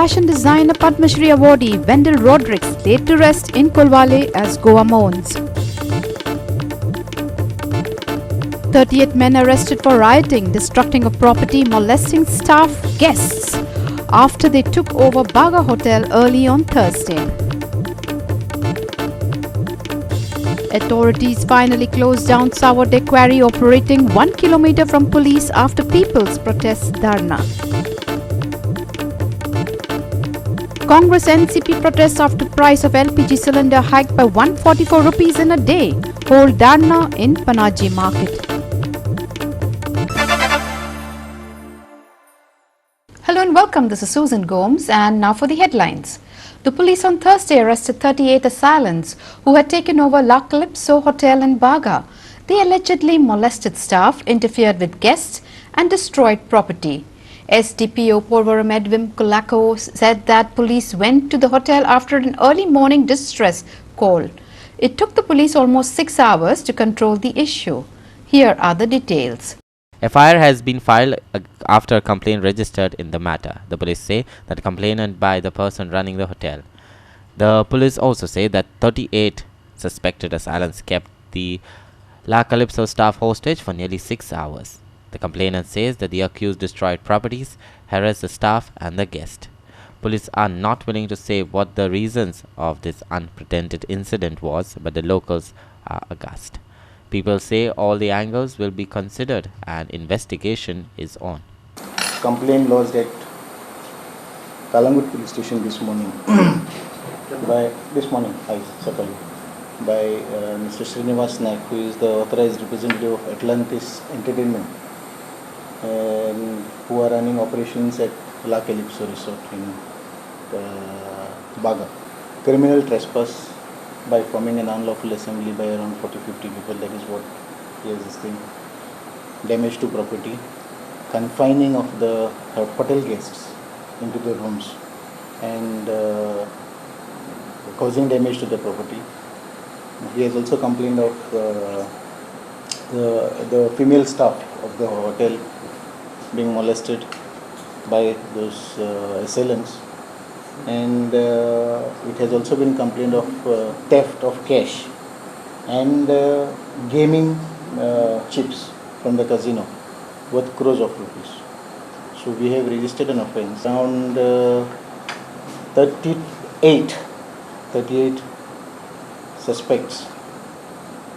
fashion designer Padma Shri awardee Wendell Rodrigues laid to rest in Kolwale as Goa mourns. 38 men arrested for rioting, destructing of property, molesting staff, guests after they took over Baga Hotel early on Thursday. Authorities finally closed down Sawarde Quarry operating 1 kilometer from police after people's protest dharna. Congress NCP protests after price of LPG cylinder hiked by 144 rupees in a day. Hold dharna in Panaji market. Hello and welcome. This is Susan Gomes and now for the headlines. The police on Thursday arrested 38 assailants who had taken over La Calypso Hotel in Baga. They allegedly molested staff, interfered with guests and destroyed property. SDPO Porvaram Edwin Kulako said that police went to the hotel after an early morning distress call. It took the police almost 6 hours to control the issue. Here are the details. FIR has been filed after a complaint registered in the matter. The police say that complainant by the person running the hotel. The police also say that 38 suspected assailants kept the La Calypso staff hostage for nearly 6 hours. The complainant says that the accused destroyed properties, harassed the staff and the guest. Police are not willing to say what the reasons of this unprecedented incident was, but the locals are aghast. People say all the angles will be considered and investigation is on. Complaint lodged at Kalangut police station this morning by Mr. Srinivas Naik, who is the authorized representative of Atlantis Entertainment, and who are running operations at La Calypso Resort in Baga. Criminal trespass by forming an unlawful assembly by around 40-50 people, that is what he has this thing. Damage to property, confining of the hotel guests into their rooms and causing damage to the property. He has also complained of the female staff of the hotel being molested by those assailants. And it has also been complained of theft of cash and gaming chips from the casino worth crores of rupees. So we have registered an offence. Around 38 suspects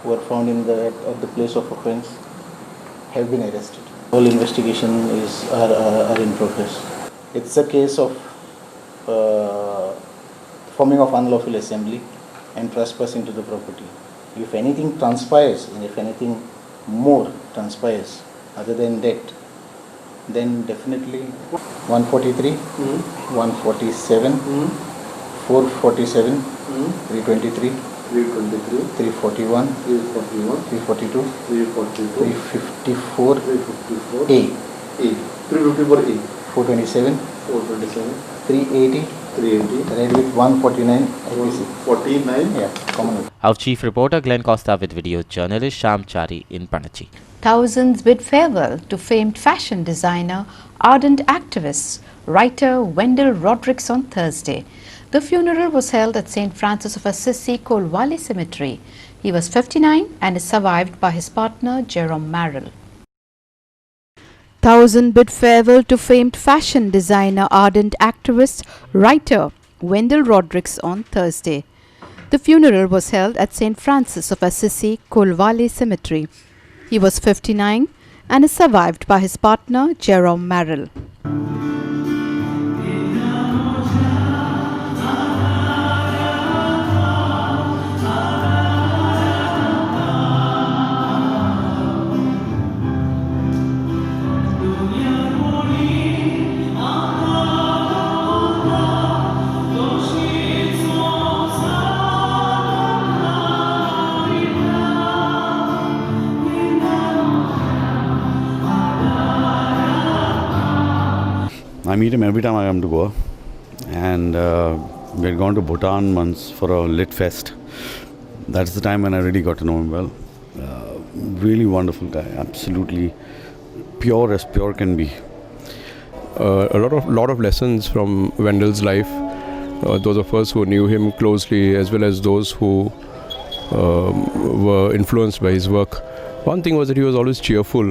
who were found at the place of offence have been arrested. All investigations are in progress. It's a case of forming of unlawful assembly and trespassing to the property. If anything transpires and if anything more transpires other than that, then definitely 143, 147, 447, 323, 341, 342, 354, A, 354A, 427, 380, red with 149, 49, yeah, common. Our chief reporter Glenn Costa with video journalist Sham Chari in Panaji. Thousands bid farewell to famed fashion designer, ardent activist, writer Wendell Rodrigues on Thursday. The funeral was held at St. Francis of Assisi Kolwale Cemetery. He was 59 and is survived by his partner Jerome Merrill. Thousands bid farewell to famed fashion designer, ardent activist, writer Wendell Rodrigues on Thursday. The funeral was held at St. Francis of Assisi Kolwale Cemetery. He was 59 and is survived by his partner Jerome Merrill. I meet him every time I come to Goa, and we had gone to Bhutan once for a lit fest. That's the time when I really got to know him well. Really wonderful guy, absolutely pure as pure can be. lot of lessons from Wendel's life. Those of us who knew him closely, as well as those who were influenced by his work. One thing was that he was always cheerful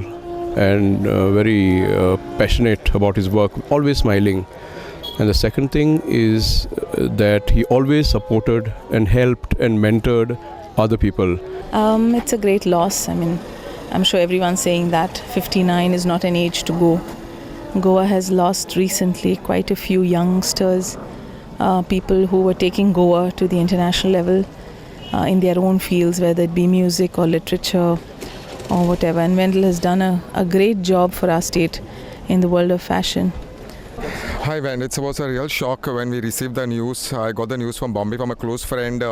and very passionate about his work, always smiling. And the second thing is that he always supported and helped and mentored other people. It's a great loss. I mean, I'm sure everyone's saying that 59 is not an age to go. Goa has lost recently quite a few youngsters, people who were taking Goa to the international level in their own fields, whether it be music or literature or whatever. And Wendell has done a great job for our state in the world of fashion. Hi, Van. It was a real shock when we received the news. I got the news from Bombay from a close friend.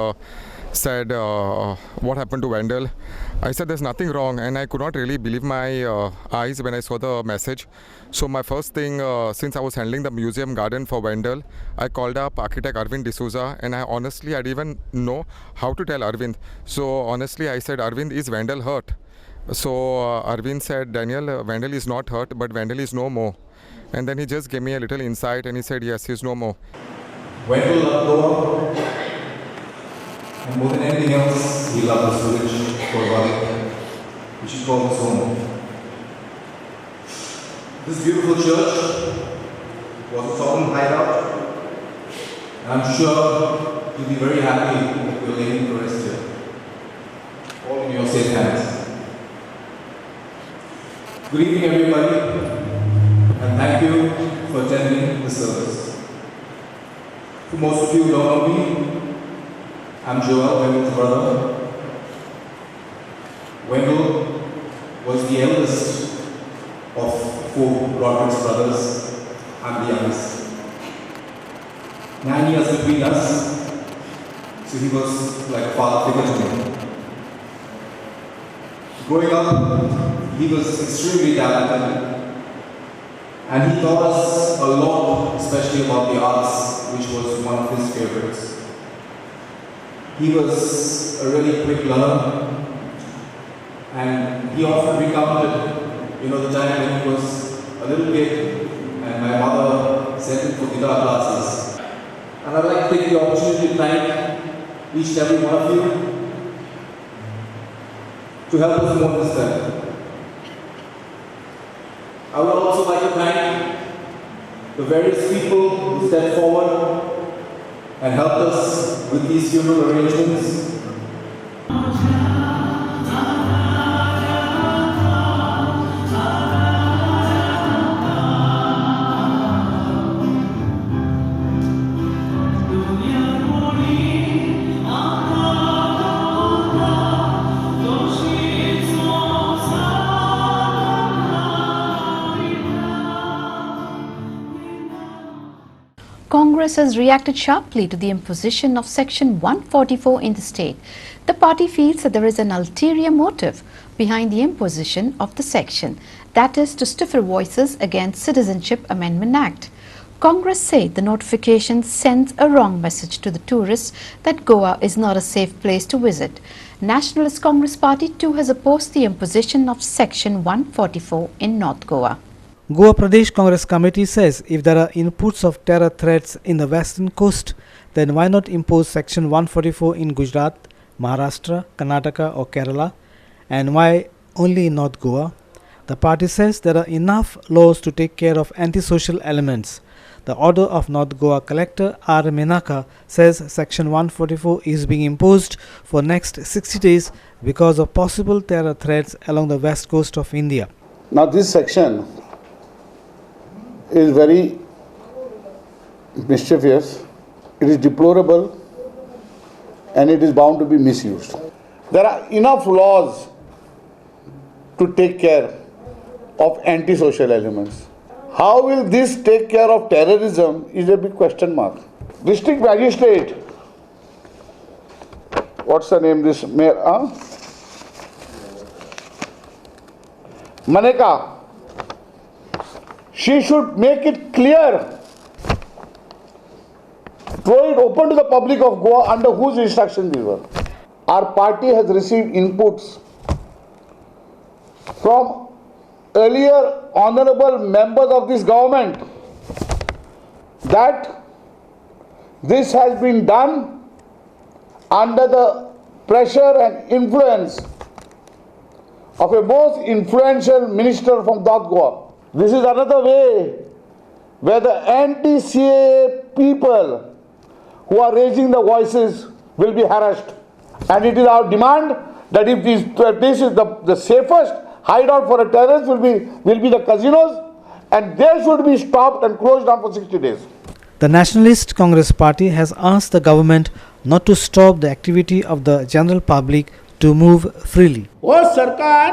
Said, what happened to Wendell? I said, there's nothing wrong, and I could not really believe my eyes when I saw the message. So my first thing, since I was handling the museum garden for Wendell, I called up architect Arvind D'Souza, and I didn't even know how to tell Arvind. So honestly, I said, Arvind, is Wendell hurt? So Arvind said, Daniel, Wendell is not hurt, but Wendell is no more. And then he just gave me a little insight, and he said, yes, he's no more. Wendell loved Goa. And more than anything else, he loved this village called Bali, which he called his home. This beautiful church was a solemn hideout, and I'm sure you'll be very happy that we're laying to rest here, all in your safe hands. Good evening, everybody, and thank you for attending the service. For most of you who don't know me, I'm Joel, Wendell's brother. Wendell was the eldest of 4 Robert's brothers. I'm the youngest. 9 years between us, so he was like a father figure to me. Growing up, he was extremely talented, and he taught us a lot, especially about the arts, which was one of his favorites. He was a really quick learner, and he often recounted, the time when he was a little kid and my mother sent him for guitar classes. And I'd like to take the opportunity to thank each and every one of you to help us move this step. I would also like to thank the various people who stepped forward and helped us with these funeral arrangements. Congress has reacted sharply to the imposition of Section 144 in the state. The party feels that there is an ulterior motive behind the imposition of the section, that is to stifle voices against Citizenship Amendment Act. Congress say the notification sends a wrong message to the tourists that Goa is not a safe place to visit. Nationalist Congress Party too has opposed the imposition of Section 144 in North Goa. Goa Pradesh Congress Committee says if there are inputs of terror threats in the western coast, then why not impose Section 144 in Gujarat, Maharashtra, Karnataka or Kerala, and why only in North Goa? The party says there are enough laws to take care of antisocial elements. The order of North Goa Collector R. Menaka says Section 144 is being imposed for next 60 days because of possible terror threats along the west coast of India. Now this section is very mischievous, it is deplorable, and it is bound to be misused. There are enough laws to take care of antisocial elements. How will this take care of terrorism is a big question mark. District Magistrate, what's her name, this mayor, Maneka, she should make it clear, throw it open to the public of Goa under whose instruction these were. Our party has received inputs from earlier honorable members of this government that this has been done under the pressure and influence of a most influential minister from North Goa. This is another way where the anti-CAA people who are raising the voices will be harassed. And it is our demand that if this is the safest hideout for a terrorist will be the casinos, and they should be stopped and closed down for 60 days. The Nationalist Congress Party has asked the government not to stop the activity of the general public to move freely. हो सरकार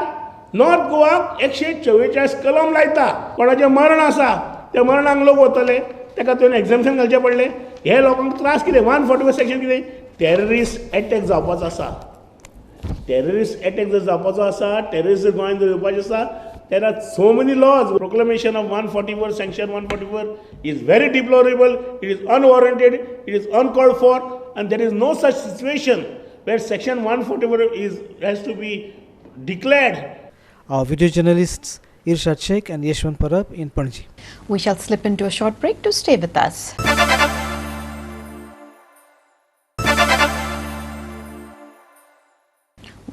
north गोवाक 144 कलम लायता. कोणाचें मरण आसा त्या मरणाक लोक वतले, ताका तुवें एक्झम्पशन घालचें पडलें. हे लोकांक त्रास कितें? 144 सेक्शन कितें? टेररिस्ट अटॅक जावपाचो आसा. टेररिस्ट अटॅक जर जावपाचो आसा, टेररिस्ट जर गोंयांत जर येवपाचें आसा, there are so many laws. Proclamation of 144, section 144 is very deplorable. It is unwarranted. It is uncalled for, and there is no such situation where section 144 has to be declared. Our video journalists Irshad Sheikh and Yeshwant Parab in Panji. We shall slip into a short break to stay with us.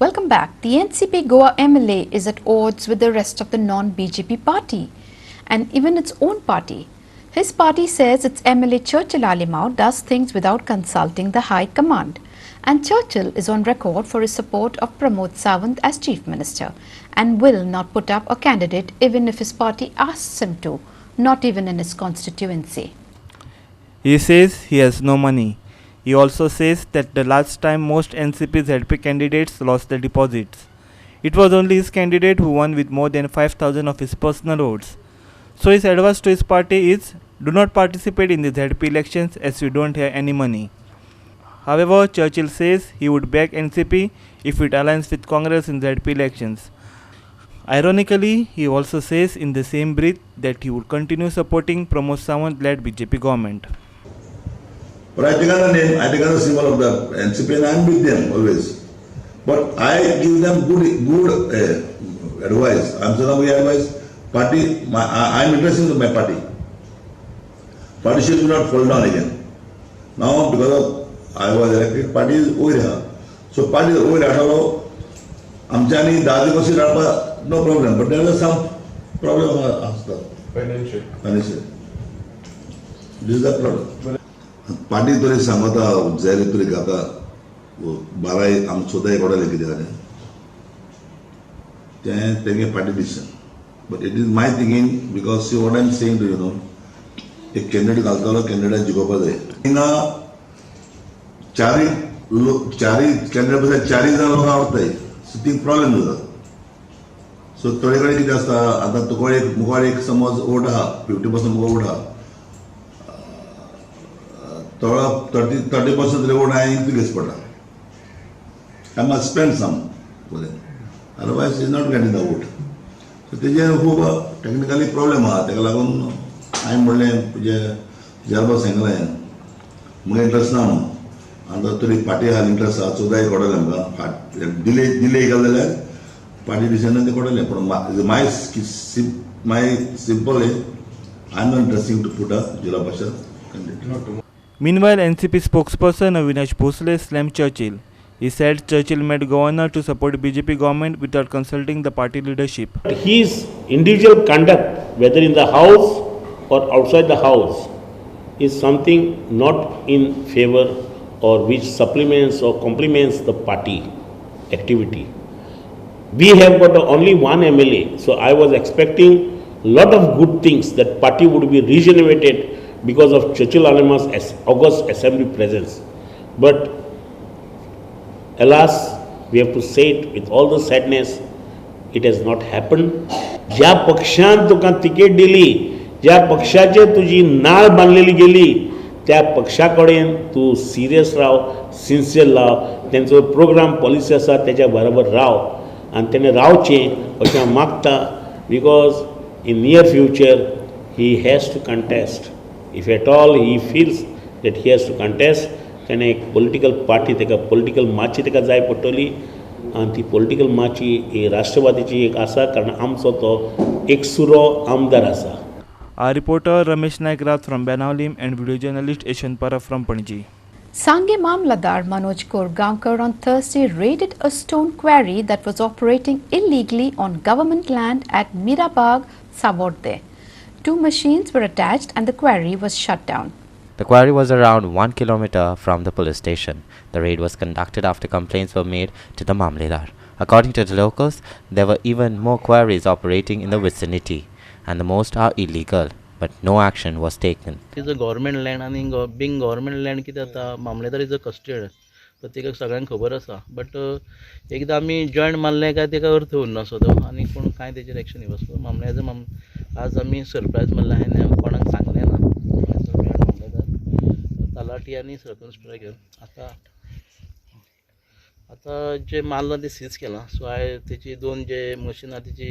Welcome back. The NCP Goa MLA is at odds with the rest of the non-BJP party and even its own party. His party says its MLA Churchill Alimau does things without consulting the High Command. And Churchill is on record for his support of Pramod Sawant as Chief Minister and will not put up a candidate even if his party asks him to, not even in his constituency. He says he has no money. He also says that the last time most NCP's ZP candidates lost their deposits, it was only his candidate who won with more than 5,000 of his personal votes. So his advice to his party is, do not participate in the ZP elections as you don't have any money. However, Churchill says he would back NCP if it aligns with Congress in ZP elections. Ironically, he also says in the same breath that he would continue supporting Pramod Sawant-led BJP government. But I take on the name, I take on the symbol of the NCP and I am with them always. But I give them good advice. I am saying my advice. Party, I am interested in my party. Party should not fall down again. Now because of I was elected, party is over. So party is over. Amchani, Dadi Kosi Rapa, no problem. But there is some problem. Financial. This is the problem. Party तरी सांगता जायरी तरी गाता बाराय आम सोदाय कोडाले कितें जालें तें तेगे party decision but it is my thinking because see what I am saying to you know एक कैंडिडेट घालतलो कैंडिडेट जिखोवपा जाय हिंगा चारी कैंडिडेट बद्दल 4 जाण लोक आवडटाय सो थिंग प्रॉब्लेम जाता सो थोडे कडेन कितें आसता आतां तुका एक मुखार एक समज वोट आहा 50% मुगो वोट आहा 30% reward I increase pata. I must spend some for them. Otherwise, he is not getting the vote. So, there is a technically problem. I am only Jarba Sangla. My interest now. And the three party have interest. So, they got a delay. Party decision they got a my simple. I am not interested to put a Jila Pasha candidate. Meanwhile, NCP spokesperson Avinash Bhosle slammed Churchill. He said Churchill made governor to support BJP government without consulting the party leadership. His individual conduct, whether in the house or outside the house, is something not in favor or which supplements or complements the party activity. We have got only one MLA, so I was expecting a lot of good things that party would be regenerated because of Churchill Alimau's August assembly presence. But alas, we have to say it with all the sadness, it has not happened. ज्या पक्षान तुका ticket दिली, ज्या पक्षाचे तुजी नाळ बांधलेली गेली, त्या पक्षाकडेन तू सिरियस राव, सिन्सियर राव, त्यांचो प्रोग्राम पॉलिसी आसा त्याच्या बरोबर राव आणि तेणे रावचें अशें हांव मागता because in near future he has to contest. If at all he feels that he has to contest, then a political party, a political माची तेका जाय पडटली आणि ती पॉलिटिकल माची ही राष्ट्रवादीची एक आसा कारण आमचो तो एक सुरो आमदार आसा. Our reporter Ramesh Naik from Benaulim and video journalist Eshan Parab from Panji. Sange Mamladar Manoj Korgaonkar on Thursday raided a stone quarry that was operating illegally on government land at Mirabag, Saborde. 2 machines were attached and the quarry was shut down. The quarry was around 1 kilometer from the police station. The raid was conducted after complaints were made to the Mamledar. According to the locals, there were even more quarries operating in the vicinity, and the most are illegal, but no action was taken. It is a government land, and being government land, Mamledar is a custard. प्रत्येकाक सगळ्यांक खबर आसा but एकदां आमी joint मारलें काय तेका अर्थ उरना सो तो आनी कोण कांय तेजेर एक्शन घेवना सो मामल्याचो आज आमी सरप्रायज मारला हांवें कोणाक सांगलें ना जॉयंट मामलेदार तलाटी आनी सर्कल इन्स्पेक्टर घेवन आतां जे मारलां ते सीज केलां सो हांवें तेची 2 जे मशीन आहा तेची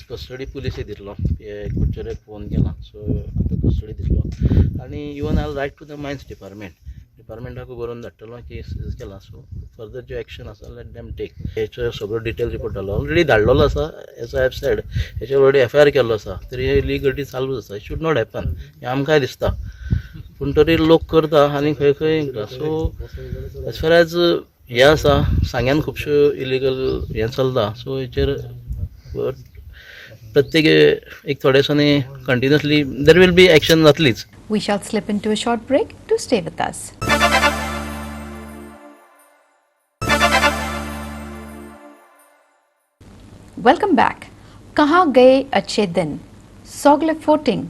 कस्टडी पुलिशे दितलो कुडचेरेक फोन केला सो आतां कस्टडी दितलो आनी even I write to the mines डिपार्टमेंटाक बरोवन धाडटलो की सीज केला सो फर्दर जो एक्शन आसा लेट देम टेक हेचो सगळो डिटेल रिपोर्ट जालो ऑलरेडी धाडलेलो आसा एज आय हॅव सेड हेचेर ऑलरेडी एफआयआर केल्लो आसा तरी इलिगलिटी चालूच आसा इट शूड नॉट हॅपन हें आमकांय दिसता पूण तरी लोक करता आनी खंय खंय सो एज फार एज हें आसा सांग्यान खुबश्यो इलिगल हें चलता सो हेचेर प्रत्येक एक थोडे दिसांनी continuously there will be action जातलीच. We shall slip into a short break to stay with us. Welcome back. Kahan gaye अच्छे दिन? Sogle voting.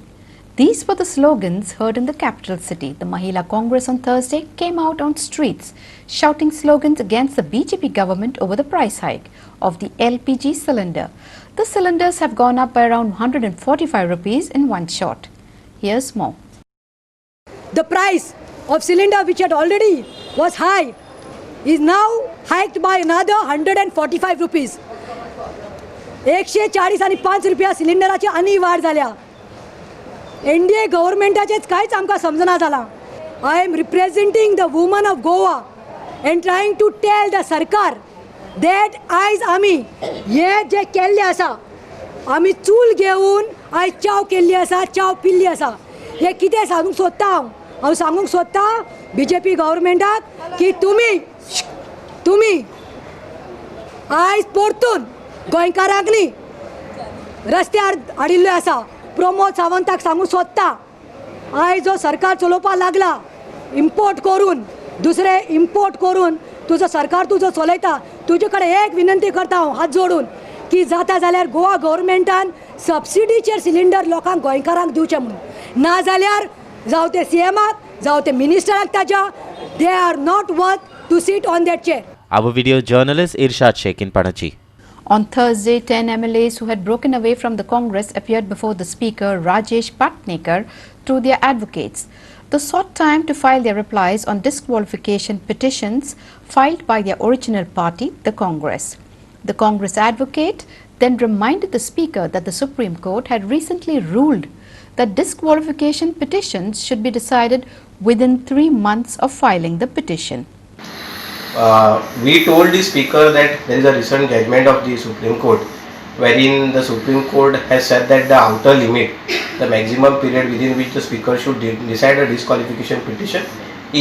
These were the slogans heard in the capital city. The Mahila Congress on Thursday came out on streets, shouting slogans against the BJP government over the price hike of the LPG cylinder. The cylinders have gone up by around 145 rupees in one shot. Here's more. The price of cylinder which had already was high is now hiked by another 145 rupees. 140 आणि 5 रुपया सिलिंडराची आनी वाड जाल्या. NDA गव्हर्मेंटाचेच कांयच आमकां समजना जाला. I am representing the woman of Goa and trying to tell the sarkar that आयज आमी हे जे केल्ले आसा आमी चूल घेवन आयज च्या केल्ली आसा च्या पिल्ली आसा हे कितें सांगूंक सोदता हांव सांगूंक सोदता बीजेपी गव्हर्मेंटाक की तुमी आयज परतून गोंयकारांक न्ही रस्त्यार हाडिल्लो आसा. प्रमोद सावंताक सांगूंक सोदता आयज जो सरकार चलोवपाक लागला इम्पोर्ट करून दुसरे इम्पोर्ट करून तुजो सरकार तुजो चलयता तुजे कडेन एक विनंती करता हांव हात जोडून की जाता जाल्यार गोवा गव्हर्मेंटान सबसिडीचेर सिलिंडर लोकांक गोंयकारांक दिवचे म्हणून ना जाल्यार जावं ते सीएमाक जावं ते मिनिस्टराक ताच्या they are not worth to sit on that chair. Our video journalist Irshad Sheikh in Panaji. On Thursday, 10 MLAs who had broken away from the Congress appeared before the Speaker Rajesh Patnekar through their advocates. They sought time to file their replies on disqualification petitions filed by their original party, the Congress. The Congress advocate then reminded the Speaker that the Supreme Court had recently ruled that disqualification petitions should be decided within 3 months of filing the petition. We told the Speaker that there is a recent judgment of the Supreme Court wherein the Supreme Court has said that the outer limit, the maximum period within which the Speaker should decide a disqualification petition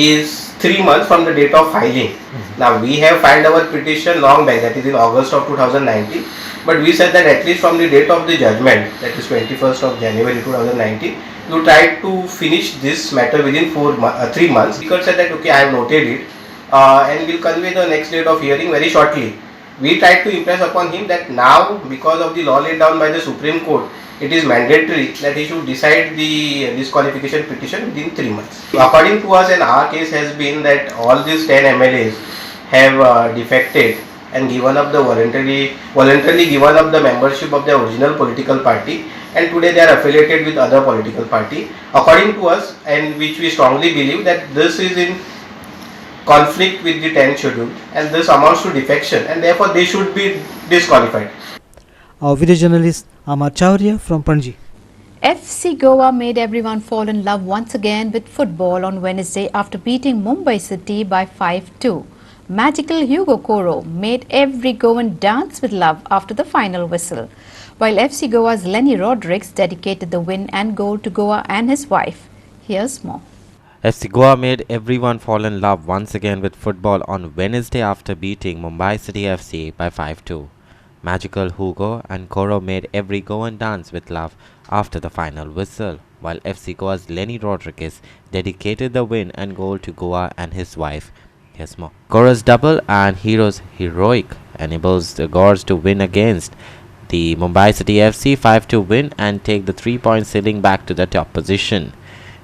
is 3 months from the date of filing. Now we have filed our petition long back, that is in August of 2019, but we said that at least from the date of the judgment, that is 21st of January 2019, you tried to finish this matter within 3 months. Speaker said that okay, I have noted it. And will convey the next date of hearing very shortly. We tried to impress upon him that now, because of the law laid down by the Supreme Court, it is mandatory that he should decide the disqualification petition within 3 months. According to us, and our case has been that all these 10 MLAs have defected and given up the voluntarily given up the membership of their original political party, and today they are affiliated with other political party. According to us, and which we strongly believe that this is in conflict with the 10th schedule and this amounts to defection and therefore they should be disqualified. Our video journalist Amar Chowria from Panji. FC Goa made everyone fall in love once again with football on Wednesday after beating Mumbai City by 5-2. Magical Hugo Coro made every Goan dance with love after the final whistle, while FC Goa's Lenny Rodrigues dedicated the win and goal to Goa and his wife. Here's more. FC Goa made everyone fall in love once again with football on Wednesday after beating Mumbai City FC by 5-2. Magical Hugo and Coro made every Goan dance with love after the final whistle, while FC Goa's Lenny Rodrigues dedicated the win and goal to Goa and his wife. Here's more. Coro's double and Hero's heroic enables the Gores to win against the Mumbai City FC 5-2 win and take the 3-point ceiling back to the top position.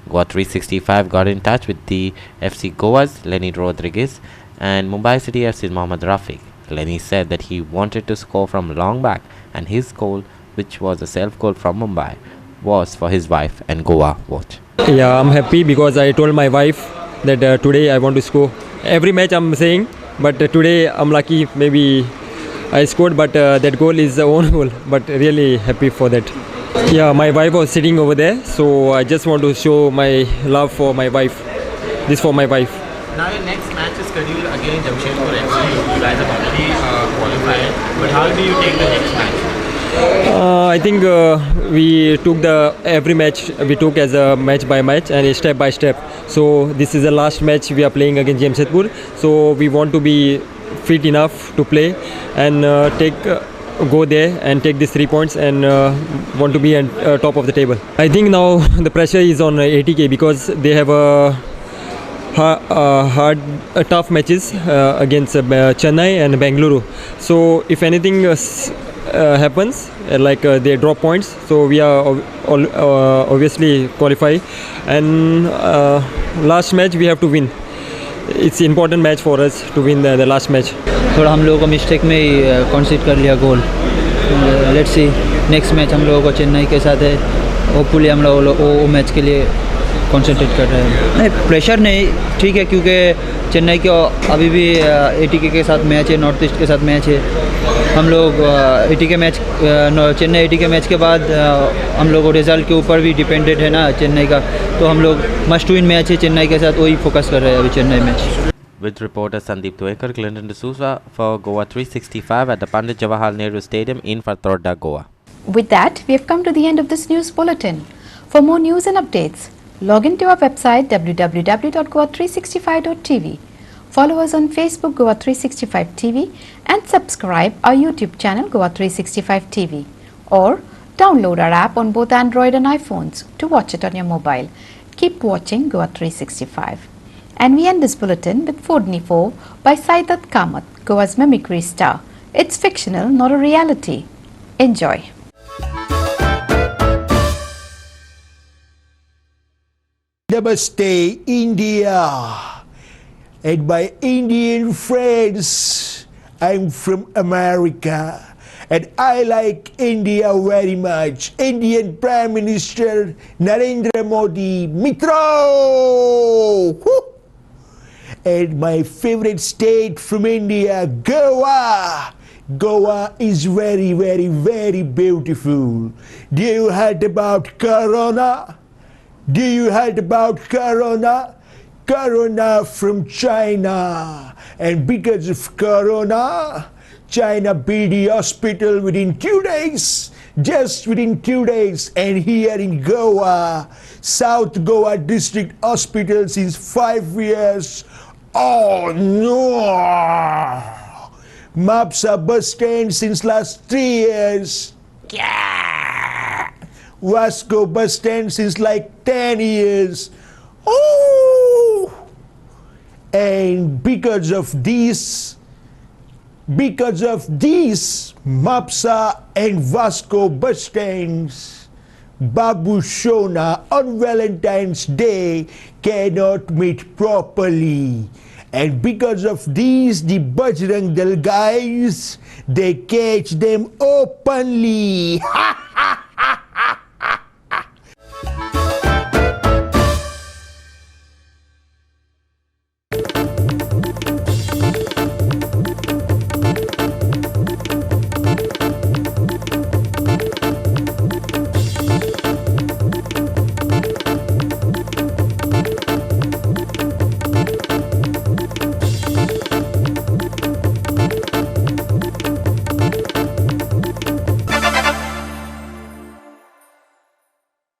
Goa 365 got in touch with the FC Goa's Lenny Rodrigues and Mumbai City FC's Mohammad Rafiq. Lenny said that he wanted to score from long back and his goal, which was a self-goal from Mumbai, was for his wife and Goa. Watch. Yeah, I'm happy because I told my wife that today I want to score. Every match I'm saying, but today I'm lucky, maybe I scored, but that goal is the own goal, but really happy for that. Yeah, my wife was sitting over there, so I just want to show my love for my wife. This for my wife. Now your next match is scheduled against Jamshedpur FC. You guys have already qualified, but how do you take the next match? I think we took every match we took as a match by match and step by step. So this is the last match we are playing against Jamshedpur. So we want to be fit enough to play and go there and take these 3 points and want to be on top of the table. I think now the pressure is on ATK because they have tough matches against Chennai and Bengaluru. So if anything happens, like they drop points, so we are obviously qualify. And last match we have to win. It's important match for us to win the last match. थोड़ा हम लोगों को mistake में ही कंसीड कर लिया गोल. Let's see next match हम लोगों को चेन्नई के साथ है. होपफुली हम लोग वो मैच के लिए कंसंट्रेट कर रहे हैं. नहीं प्रेशर नहीं, ठीक है, क्योंकि चेन्नई के अभी भी एटीके के साथ मैच है, नॉर्थ ईस्ट के साथ मैच है. हम लोग चेन्नई एटीके मैच के बाद हम लोग रिजल्ट के ऊपर भी डिपेंडेंट है ना चेन्नई का, तो हम लोग मस्ट विन मैच है चेन्नई के साथ, वही फोकस कर रहे हैं अभी Chennai match. With reporter Sandeep Tuekar, Clinton D'Souza for Goa 365 at the Pandit Jawaharlal Nehru Stadium in Fatorda, Goa. With that, we have come to the end of this news bulletin. For more news and updates, log into our website www.goa365.tv. Follow us on Facebook Goa 365 TV and subscribe our YouTube channel Goa 365 TV. Or download our app on both Android and iPhones to watch it on your mobile. Keep watching Goa 365. And we end this bulletin with Fordney 4 by Saidat Kamath, Goa's mimicry star. It's fictional, not a reality. Enjoy. Namaste, India, and my Indian friends. I'm from America, and I like India very much. Indian Prime Minister Narendra Modi, Mitro! Woo! And my favorite state from India, Goa. Goa is very, very, very beautiful. Do you heard about Corona? Do you heard about Corona? Corona from China. And because of Corona, China built the hospital within 2 days. Just within 2 days. And here in Goa, South Goa District Hospital since 5 years. Oh no! Mapsa bus stand since last 3 years. Yeah. Vasco bus stand since like 10 years. Oh! And because of these, Mapsa and Vasco bus stands, Babu Shona on Valentine's Day cannot meet properly. And because of these, the Bajrang Dal guys, they catch them openly. Ha!